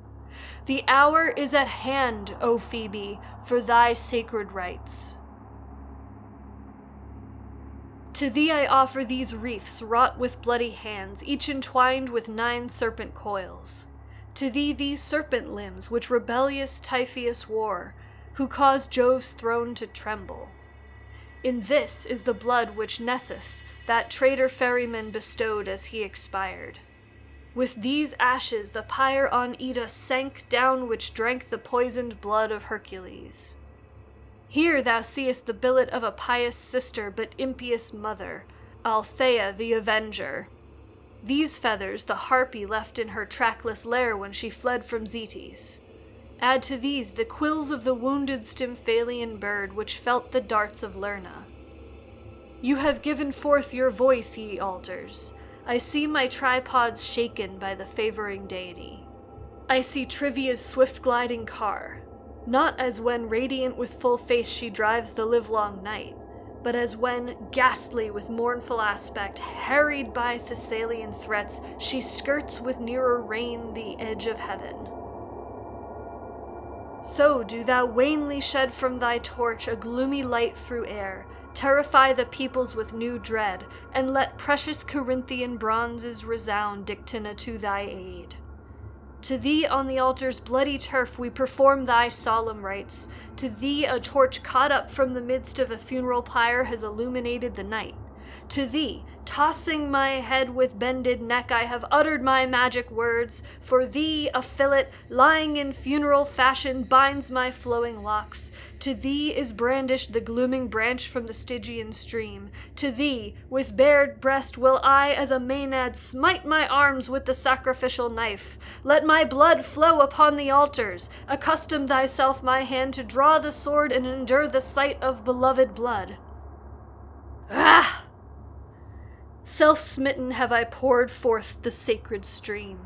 The hour is at hand, O Phoebe, for thy sacred rites. To thee I offer these wreaths wrought with bloody hands, each entwined with 9 serpent coils. To thee these serpent limbs, which rebellious Typhoeus wore, who caused Jove's throne to tremble. In this is the blood which Nessus, that traitor ferryman, bestowed as he expired. With these ashes the pyre on Ida sank down, which drank the poisoned blood of Hercules. Here thou seest the billet of a pious sister, but impious mother, Althea the Avenger. These feathers the harpy left in her trackless lair when she fled from Zetes. Add to these the quills of the wounded Stymphalian bird, which felt the darts of Lerna. You have given forth your voice, ye altars. I see my tripods shaken by the favoring deity. I see Trivia's swift-gliding car, not as when radiant with full face she drives the livelong night, but as when, ghastly with mournful aspect, harried by Thessalian threats, she skirts with nearer rain the edge of heaven. So do thou wanly shed from thy torch a gloomy light through air, terrify the peoples with new dread, and let precious Corinthian bronzes resound dictina to thy aid. To thee on the altar's bloody turf we perform thy solemn rites. To thee a torch caught up from the midst of a funeral pyre has illuminated the night. To thee, tossing my head with bended neck, I have uttered my magic words. For thee, a fillet, lying in funeral fashion, binds my flowing locks. To thee is brandished the glooming branch from the Stygian stream. To thee, with bared breast, will I, as a Maenad, smite my arms with the sacrificial knife. Let my blood flow upon the altars. Accustom thyself, my hand, to draw the sword and endure the sight of beloved blood. Ah! Self-smitten have I poured forth the sacred stream.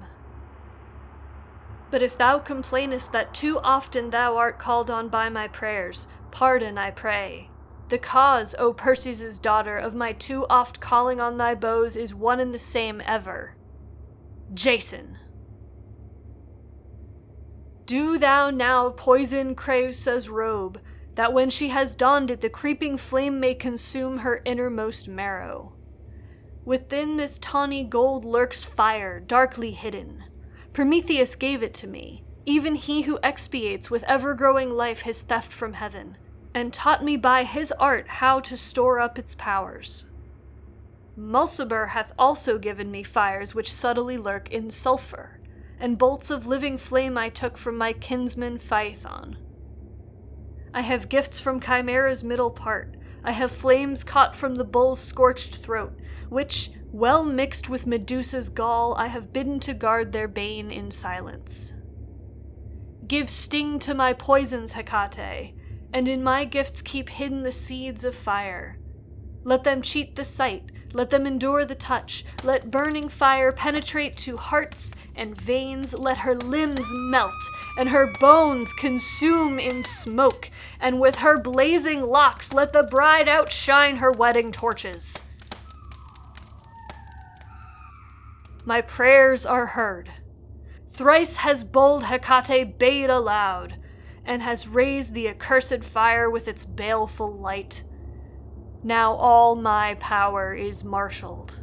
But if thou complainest that too often thou art called on by my prayers, pardon, I pray. The cause, O Perses' daughter, of my too oft calling on thy bows is one and the same ever. Jason. Do thou now poison Creusa's robe, that when she has donned it, the creeping flame may consume her innermost marrow. Within this tawny gold lurks fire, darkly hidden. Prometheus gave it to me, even he who expiates with ever-growing life his theft from heaven, and taught me by his art how to store up its powers. Mulciber hath also given me fires which subtly lurk in sulphur, and bolts of living flame I took from my kinsman Phaethon. I have gifts from Chimera's middle part. I have flames caught from the bull's scorched throat, which, well mixed with Medusa's gall, I have bidden to guard their bane in silence. Give sting to my poisons, Hecate, and in my gifts keep hidden the seeds of fire. Let them cheat the sight, let them endure the touch, let burning fire penetrate to hearts and veins, let her limbs melt, and her bones consume in smoke, and with her blazing locks let the bride outshine her wedding torches. My prayers are heard. Thrice has bold Hecate bayed aloud, and has raised the accursed fire with its baleful light. Now all my power is marshaled.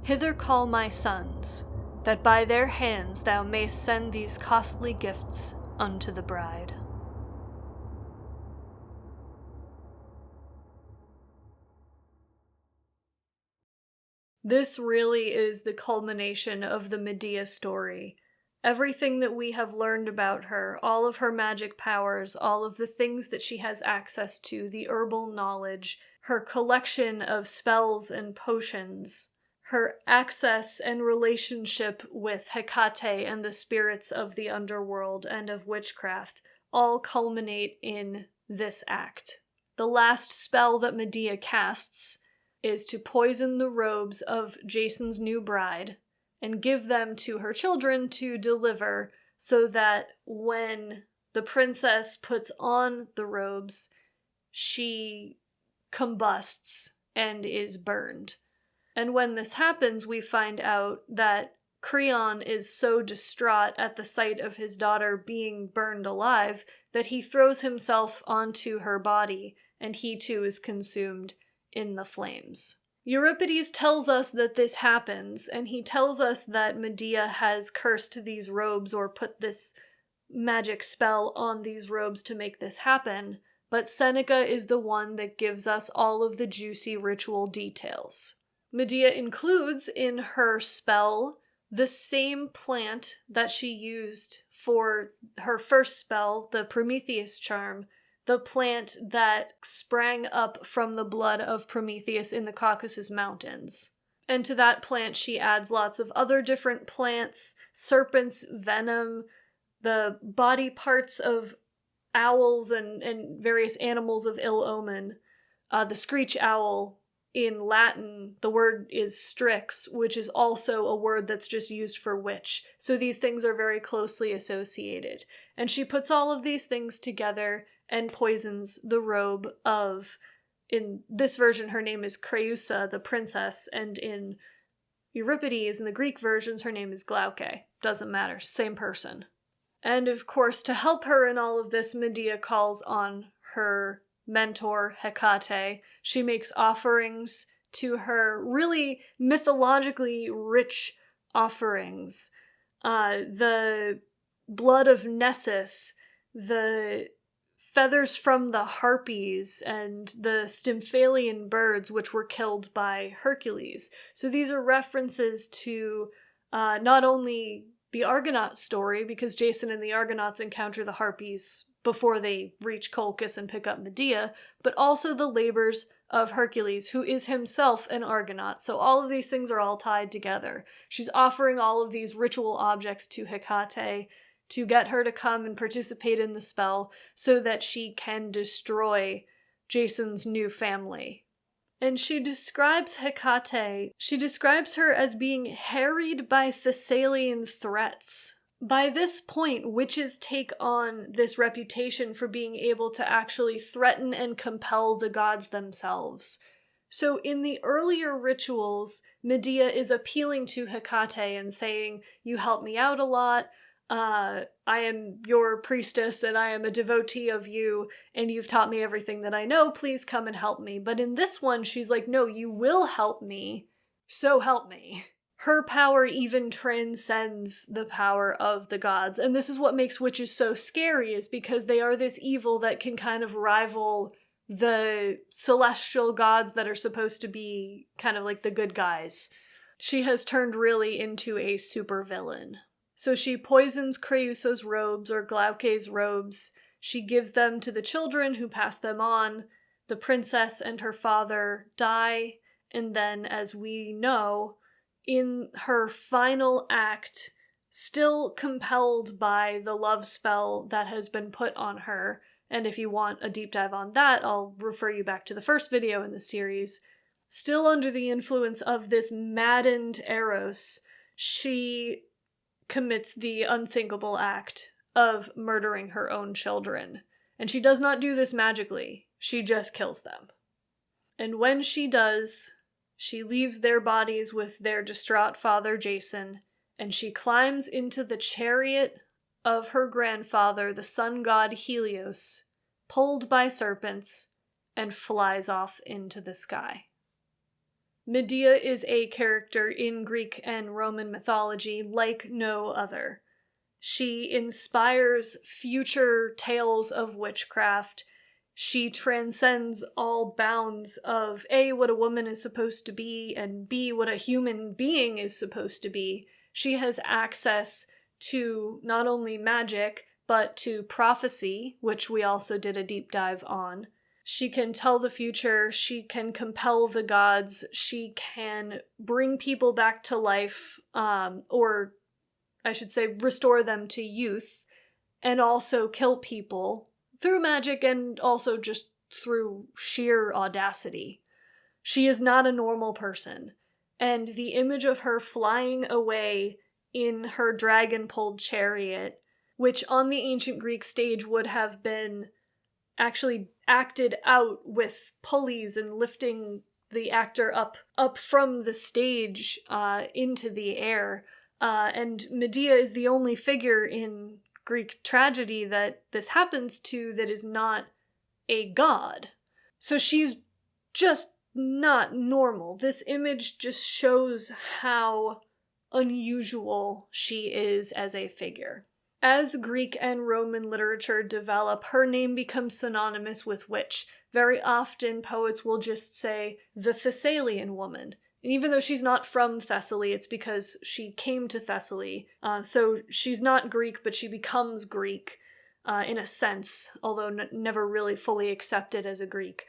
Hither call my sons, that by their hands thou mayst send these costly gifts unto the bride. This really is the culmination of the Medea story. Everything that we have learned about her, all of her magic powers, all of the things that she has access to, the herbal knowledge, her collection of spells and potions, her access and relationship with Hecate and the spirits of the underworld and of witchcraft, all culminate in this act. The last spell that Medea casts is to poison the robes of Jason's new bride, and give them to her children to deliver, so that when the princess puts on the robes, she combusts and is burned. And when this happens, we find out that Creon is so distraught at the sight of his daughter being burned alive that he throws himself onto her body, and he too is consumed in the flames. Euripides tells us that this happens, and he tells us that Medea has cursed these robes or put this magic spell on these robes to make this happen, but Seneca is the one that gives us all of the juicy ritual details. Medea includes in her spell the same plant that she used for her first spell, the Prometheus Charm, the plant that sprang up from the blood of Prometheus in the Caucasus Mountains. And to that plant she adds lots of other different plants, serpents, venom, the body parts of owls and various animals of ill omen. The screech owl, in Latin, the word is strix, which is also a word that's just used for witch. So these things are very closely associated. And she puts all of these things together and poisons the robe of, in this version her name is Creusa, the princess, and in Euripides, in the Greek versions, her name is Glauce. Doesn't matter, same person. And of course, to help her in all of this, Medea calls on her mentor, Hecate. She makes offerings to her, really mythologically rich offerings. The blood of Nessus, the feathers from the harpies, and the Stymphalian birds, which were killed by Hercules. So these are references to not only the Argonaut story, because Jason and the Argonauts encounter the harpies before they reach Colchis and pick up Medea, but also the labors of Hercules, who is himself an Argonaut. So all of these things are all tied together. She's offering all of these ritual objects to Hecate to get her to come and participate in the spell so that she can destroy Jason's new family. And she describes Hecate, she describes her as being harried by Thessalian threats. By this point, witches take on this reputation for being able to actually threaten and compel the gods themselves. So in the earlier rituals, Medea is appealing to Hecate and saying, "You help me out a lot. I am your priestess and I am a devotee of you and you've taught me everything that I know, please come and help me. But in this one, she's like, no, you will help me, so help me. Her power even transcends the power of the gods. And this is what makes witches so scary, is because they are this evil that can kind of rival the celestial gods that are supposed to be kind of like the good guys. She has turned really into a supervillain. So she poisons Creusa's robes, or Glauce's robes. She gives them to the children who pass them on. The princess and her father die. And then, as we know, in her final act, still compelled by the love spell that has been put on her, and if you want a deep dive on that, I'll refer you back to the first video in the series, still under the influence of this maddened Eros, she commits the unthinkable act of murdering her own children. And she does not do this magically, she just kills them. And when she does, she leaves their bodies with their distraught father Jason, and she climbs into the chariot of her grandfather, the sun god Helios, pulled by serpents, and flies off into the sky. Medea is a character in Greek and Roman mythology like no other. She inspires future tales of witchcraft. She transcends all bounds of A, what a woman is supposed to be, and B, what a human being is supposed to be. She has access to not only magic, but to prophecy, which we also did a deep dive on. She can tell the future, she can compel the gods, she can bring people back to life, or I should say restore them to youth, and also kill people through magic and also just through sheer audacity. She is not a normal person, and the image of her flying away in her dragon-pulled chariot, which on the ancient Greek stage would have been actually acted out with pulleys and lifting the actor up from the stage into the air. And Medea is the only figure in Greek tragedy that this happens to that is not a god. So she's just not normal. This image just shows how unusual she is as a figure. As Greek and Roman literature develop, her name becomes synonymous with witch. Very often, poets will just say, the Thessalian woman. And even though she's not from Thessaly, it's because she came to Thessaly. So she's not Greek, but she becomes Greek in a sense, although never really fully accepted as a Greek.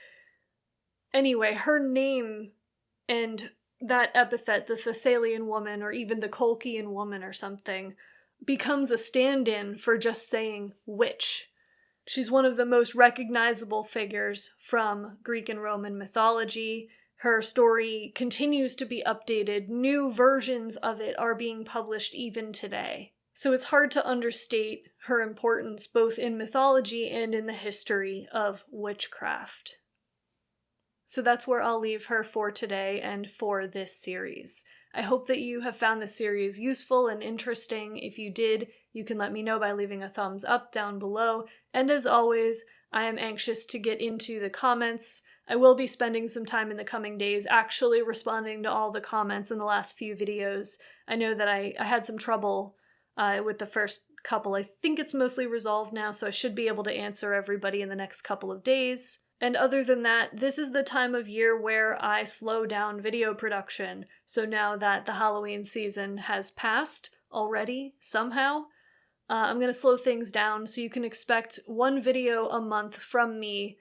Anyway, her name and that epithet, the Thessalian woman, or even the Colchian woman or something, becomes a stand-in for just saying witch. She's one of the most recognizable figures from Greek and Roman mythology. Her story continues to be updated. New versions of it are being published even today. So it's hard to understate her importance both in mythology and in the history of witchcraft. So that's where I'll leave her for today and for this series. I hope that you have found this series useful and interesting. If you did, you can let me know by leaving a thumbs up down below. And as always, I am anxious to get into the comments. I will be spending some time in the coming days actually responding to all the comments in the last few videos. I know that I had some trouble with the first couple. I think it's mostly resolved now, so I should be able to answer everybody in the next couple of days. And other than that, this is the time of year where I slow down video production. So now that the Halloween season has passed already, somehow, I'm going to slow things down, so you can expect one video a month from me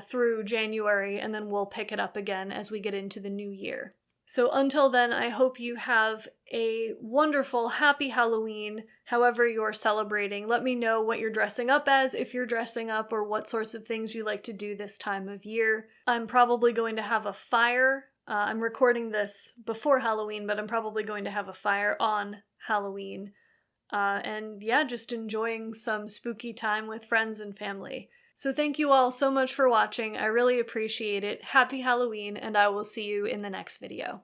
through January, and then we'll pick it up again as we get into the new year. So until then, I hope you have a wonderful, happy Halloween, however you're celebrating. Let me know what you're dressing up as, if you're dressing up, or what sorts of things you like to do this time of year. I'm probably going to have a fire. I'm recording this before Halloween, but I'm probably going to have a fire on Halloween. And yeah, just enjoying some spooky time with friends and family. So thank you all so much for watching. I really appreciate it. Happy Halloween, and I will see you in the next video.